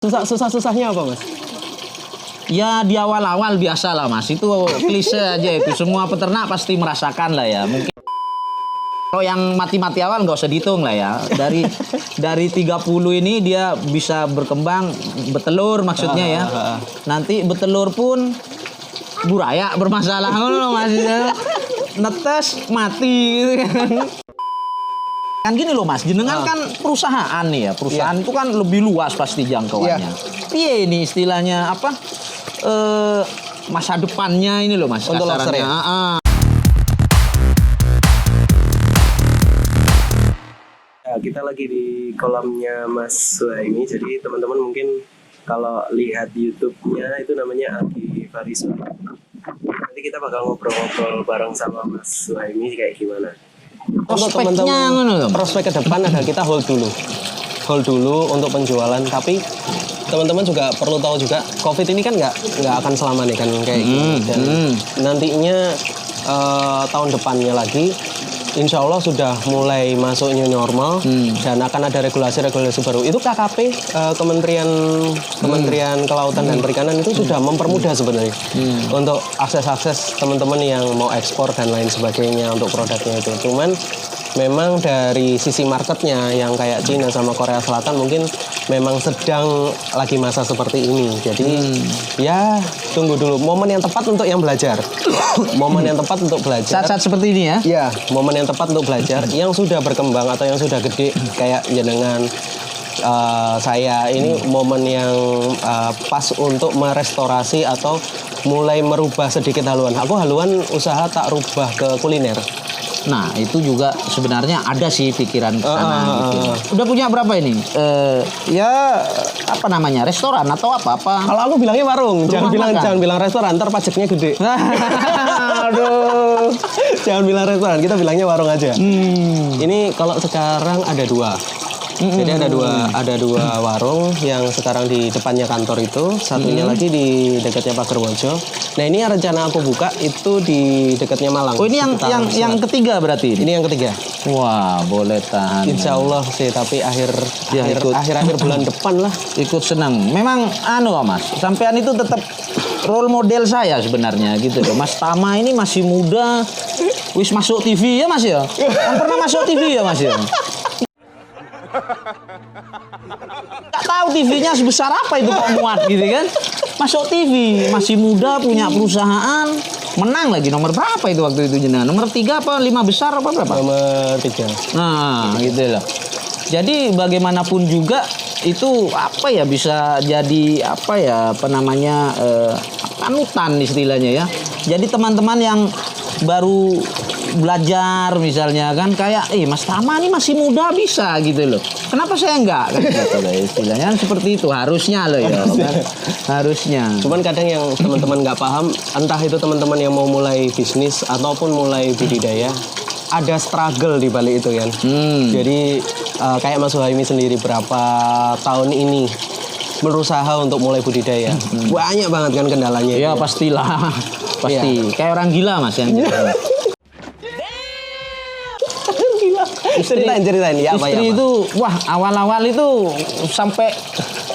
Susahnya apa, Mas? Ya di awal-awal biasa lah Mas, itu klise aja itu. Semua peternak pasti merasakan lah ya. Mungkin kalau yang mati-mati awal nggak usah dihitung lah ya. Dari 30 ini dia bisa berkembang betelur maksudnya ya. Nanti betelur pun buraya bermasalah loh Mas. Netes mati gitu kan. Kan gini loh Mas, jenengan kan perusahaan nih ya. Perusahaan itu kan lebih luas pasti jangkauannya. Iya ini istilahnya apa? Masa depannya ini loh Mas. Untuk lobster ya? Ya, kita lagi di kolamnya Mas Suhaimi. Jadi teman-teman mungkin kalau lihat YouTube-nya itu namanya Agi Fariswa. Nanti kita bakal ngobrol-ngobrol bareng sama Mas Suhaimi kayak gimana. Prospeknya ngono. Prospek ke depan ada kita hold dulu untuk penjualan. Tapi teman-teman juga perlu tahu juga COVID ini kan nggak akan selama nih kan kayak gini. Dan nantinya tahun depannya lagi Insya Allah sudah mulai masuk new normal dan akan ada regulasi-regulasi baru. Itu KKP Kementerian Kelautan dan Perikanan itu sudah mempermudah sebenarnya untuk akses teman-teman yang mau ekspor dan lain sebagainya untuk produknya itu. Cuman memang dari sisi marketnya yang kayak Cina sama Korea Selatan mungkin memang sedang lagi masa seperti ini. Jadi ya tunggu dulu momen yang tepat untuk yang belajar. Momen yang tepat untuk belajar. Saat-saat seperti ini ya? Iya, momen yang tepat untuk belajar. Yang sudah berkembang atau yang sudah gede kayak jenengan saya ini momen yang pas untuk merestorasi atau mulai merubah sedikit haluan. Aku haluan usaha tak rubah ke kuliner. Nah itu juga sebenarnya ada sih pikiran ke sana gitu. Udah punya berapa ini? Ya apa namanya, restoran atau apa? Kalau aku bilangnya warung, jangan bilang restoran, ntar pajaknya gede. Aduh, jangan bilang restoran, kita bilangnya warung aja. Ini kalau sekarang ada dua. Jadi ada dua warung yang sekarang di depannya kantor itu, satunya lagi di dekatnya Pagerwojo. Nah ini yang rencana aku buka itu di dekatnya Malang. Oh ini yang ketiga berarti? Ini yang ketiga. Wah boleh tahan. Insya Allah sih, tapi akhir bulan depan lah. Ikut senang. Memang Mas, sampean itu tetap role model saya sebenarnya gitu loh. Mas Tama ini masih muda, wis masuk TV ya Mas ya. Yang pernah masuk TV ya Mas ya. Gak tahu TV-nya sebesar apa itu kok muat gitu kan. Masuk TV, masih muda, punya perusahaan, menang lagi nomor berapa itu waktu itu jenengan? Nomor 3 apa 5 besar apa berapa? Nomor 3. Nah gitu loh. Jadi bagaimanapun juga itu apa ya, bisa jadi panutan istilahnya ya. Jadi teman-teman yang baru belajar misalnya kan kayak Mas Tama nih masih muda bisa gitu loh, kenapa saya enggak kan gitu loh, istilahnya seperti itu harusnya loh ya kan? Harusnya. Cuman kadang yang teman-teman nggak paham, entah itu teman-teman yang mau mulai bisnis ataupun mulai budidaya, ada struggle di balik itu kan. Jadi kayak Mas Suhaimi sendiri berapa tahun ini berusaha untuk mulai budidaya, banyak banget kan kendalanya. Ya pastilah, pasti ya. Kayak orang gila Mas yang gitu. Ceritain ya apa istri itu wah awal-awal itu sampai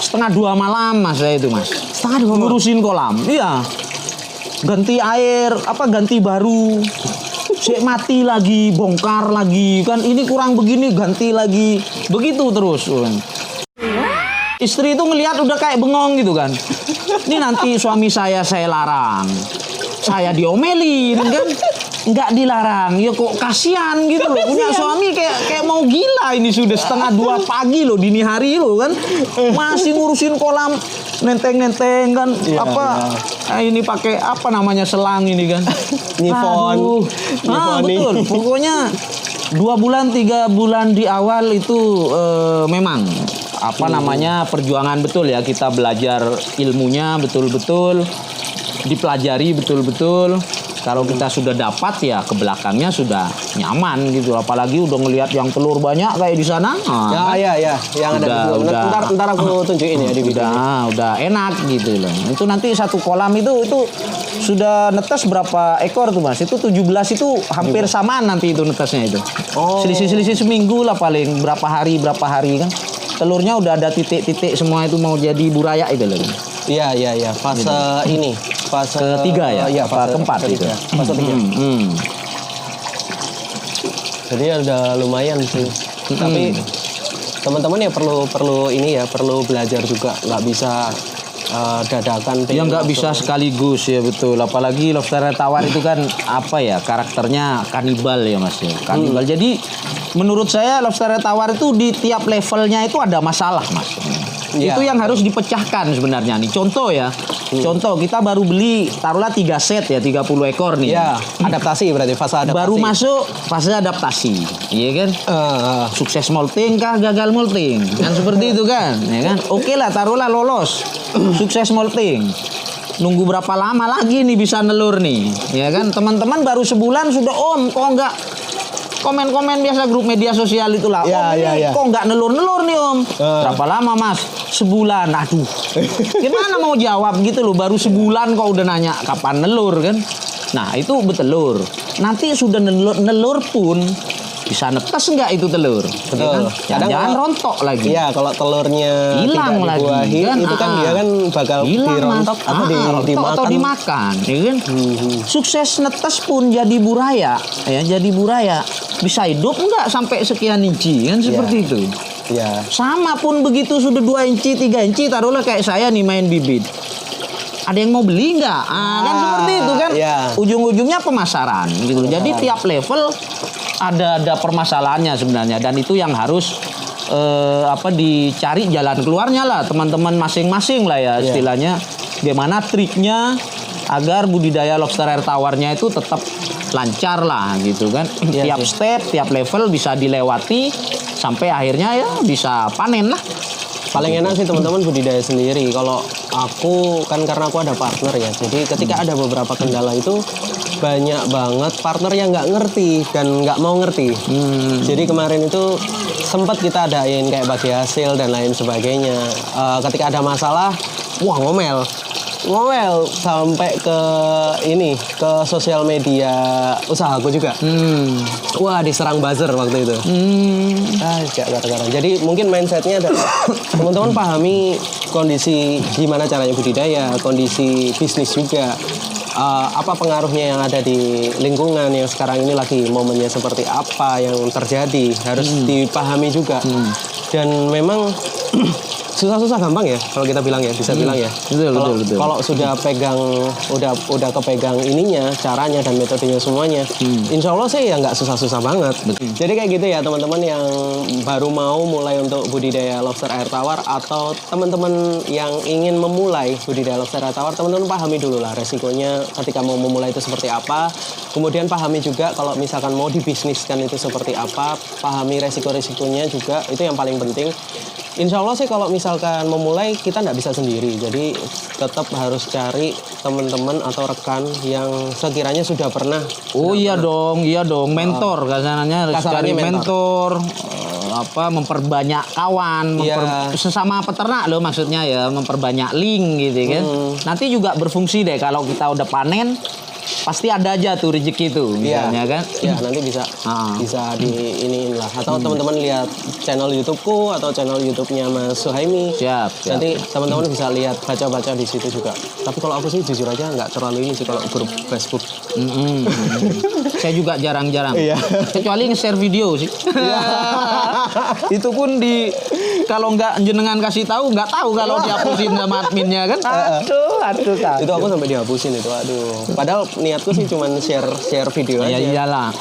1:30 malam Mas saya itu Mas. 1:30 ngurusin kolam. Iya. Ganti air, ganti baru. Sik mati lagi, bongkar lagi. Kan ini kurang begini, ganti lagi. Begitu terus. Istri itu ngelihat udah kayak bengong gitu kan. Ini nanti suami saya larang. Saya diomelin kan. Nggak dilarang, ya kok kasihan gitu loh. Punya suami kayak mau gila ini, sudah 1:30 pagi loh, dini hari loh kan. Masih ngurusin kolam, nenteng-nenteng kan. Ini pakai apa namanya selang ini kan. Nyifon. Betul. Pokoknya 2 bulan 3 bulan di awal itu memang perjuangan betul ya, kita belajar ilmunya betul-betul, dipelajari betul-betul. Kalau kita sudah dapat ya ke belakangnya sudah nyaman gitu. Apalagi udah ngelihat yang telur banyak kayak di sana. Ya, yang ada di video. Ntar aku tunjukin ya di video. Udah enak gitu loh. Itu nanti satu kolam itu sudah netes berapa ekor tuh Mas? Itu 17 itu hampir samaan nanti itu netesnya itu. Selisih seminggu lah paling, berapa hari kan. telurnya udah ada titik-titik semua itu mau jadi buraya itu loh. Iya. Fase ini, fase Ketiga ya? Iya, Apa keempat ketiga. itu? Fase 3. Jadi udah lumayan sih. Tapi teman-teman ya perlu ini ya, perlu belajar juga. Nggak bisa dadakan. Ya nggak bisa sekaligus ya, betul. Apalagi lobster air tawar itu kan apa ya, karakternya kanibal ya Mas ya. Kanibal. Jadi menurut saya lobster air tawar itu di tiap levelnya itu ada masalah Mas. Iya. Itu yang harus dipecahkan sebenarnya nih. Contoh ya. Contoh kita baru beli taruhlah 3 set ya, 30 ekor nih. Ya, adaptasi berarti fase adaptasi. Baru masuk fase adaptasi, iya kan? Sukses molting kah, gagal molting? Kan seperti itu kan, ya kan? Oke lah, taruhlah lolos, sukses molting. Nunggu berapa lama lagi nih bisa nelur nih, ya kan? Teman-teman baru sebulan sudah kok nggak komen-komen biasa grup media sosial itulah. Kok nggak nelur-nelur nih Om? Berapa lama Mas? Sebulan. Aduh, gimana mau jawab gitu loh? Baru sebulan kok udah nanya kapan nelur kan? Nah itu betelur. Nanti sudah nelur pun bisa netes nggak itu telur? Betul. Ya kan? Jangan rontok lagi. Iya, kalau telurnya Hilang tidak lagi, dibuahi, kan? itu kan dia kan bakal Hilang, dirontok Mas. atau Rontok dimakan. atau dimakan, ya kan? Sukses netes pun jadi buraya, ya jadi buraya. Bisa hidup nggak sampai sekian inci kan seperti itu. Iya. Sama pun begitu sudah 2 inci, 3 inci, taruhlah kayak saya nih main bibit. Ada yang mau beli nggak? Kan seperti itu kan. Iya. Ujung-ujungnya pemasaran gitu. Jadi tiap level ada permasalahannya sebenarnya, dan itu yang harus dicari jalan keluarnya lah teman-teman masing-masing lah ya istilahnya. Gimana triknya agar budidaya lobster air tawarnya itu tetap lancar lah gitu kan. Tiap step, tiap level bisa dilewati sampai akhirnya ya bisa panen lah. Paling enak sih teman-teman budidaya sendiri. Kalau aku kan karena aku ada partner ya. Jadi ketika ada beberapa kendala itu banyak banget partner yang nggak ngerti dan nggak mau ngerti. Jadi kemarin itu sempat kita adain kayak bagi hasil dan lain sebagainya. Ketika ada masalah, wah ngomel sampai ke sosial media usahaku juga. Wah diserang buzzer waktu itu. Gara-gara. Jadi mungkin mindsetnya adalah teman-teman pahami kondisi gimana caranya budidaya, kondisi bisnis juga. Apa pengaruhnya yang ada di lingkungan yang sekarang ini lagi momennya seperti apa yang terjadi harus dipahami juga. Dan memang susah-susah gampang ya kalau kita bilang ya, bisa bilang ya. Betul. Kalau sudah pegang, udah kepegang ininya, caranya dan metodenya semuanya, insya Allah sih ya nggak susah-susah banget. Jadi kayak gitu ya teman-teman yang baru mau mulai untuk budidaya lobster air tawar, atau teman-teman yang ingin memulai budidaya lobster air tawar, teman-teman pahami dulu lah resikonya ketika mau memulai itu seperti apa. Kemudian pahami juga kalau misalkan mau dibisniskan itu seperti apa, pahami resiko-resikonya juga, itu yang paling penting. Insya Allah sih kalau misalkan memulai kita nggak bisa sendiri, jadi tetap harus cari teman-teman atau rekan yang sekiranya sudah pernah. Iya dong, mentor kasarannya cari mentor, memperbanyak kawan, sesama peternak loh maksudnya ya, memperbanyak link gitu kan. Nanti juga berfungsi deh kalau kita udah panen. Pasti ada aja tuh rezeki tuh misalnya kan. Ya nanti bisa iniin lah. Atau teman-teman lihat channel YouTubeku atau channel YouTube-nya Mas Suhaimi. Siap. Nanti teman-teman bisa lihat, baca-baca di situ juga. Tapi kalau aku sih jujur aja nggak terlalu ini sih kalau grup Facebook. Saya juga jarang-jarang. Kecuali nge-share video sih. Itu pun kalau nggak jenengan kasih tahu, nggak tahu kalau dihapusin sama adminnya kan. Aduh. Itu aku sampai dihapusin itu. Aduh. Padahal niatku sih cuma share video aja. Ya iyalah.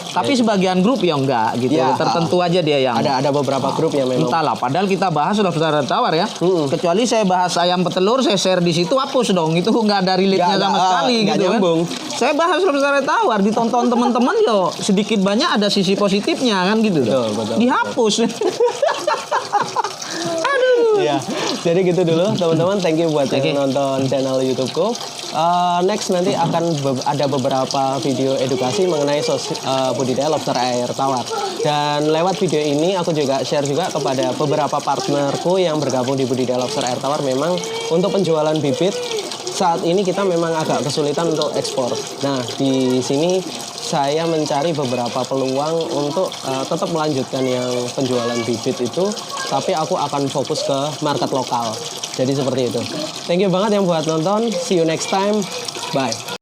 Tapi sebagian grup ya enggak gitu. Ya, tertentu aja dia yang. Ada beberapa grup yang memang. Entahlah, padahal kita bahas lobster air tawar ya. Kecuali saya bahas ayam petelur, saya share di situ, hapus dong. Itu enggak ada relate-nya sama sekali gitu nyambung. Kan. Saya bahas lobster air tawar, ditonton teman-teman yo sedikit banyak ada sisi positifnya kan gitu. Betul. Dihapus. Ya, jadi gitu dulu teman-teman. Thank you buat yang nonton channel YouTubeku. Next nanti akan ada beberapa video edukasi mengenai budidaya lobster air tawar. Dan lewat video ini aku juga share juga kepada beberapa partnerku yang bergabung di budidaya lobster air tawar. Memang untuk penjualan bibit saat ini kita memang agak kesulitan untuk ekspor. Nah, di sini saya mencari beberapa peluang untuk tetap melanjutkan yang penjualan bibit itu, tapi aku akan fokus ke market lokal. Jadi seperti itu. Thank you banget yang buat nonton. See you next time. Bye.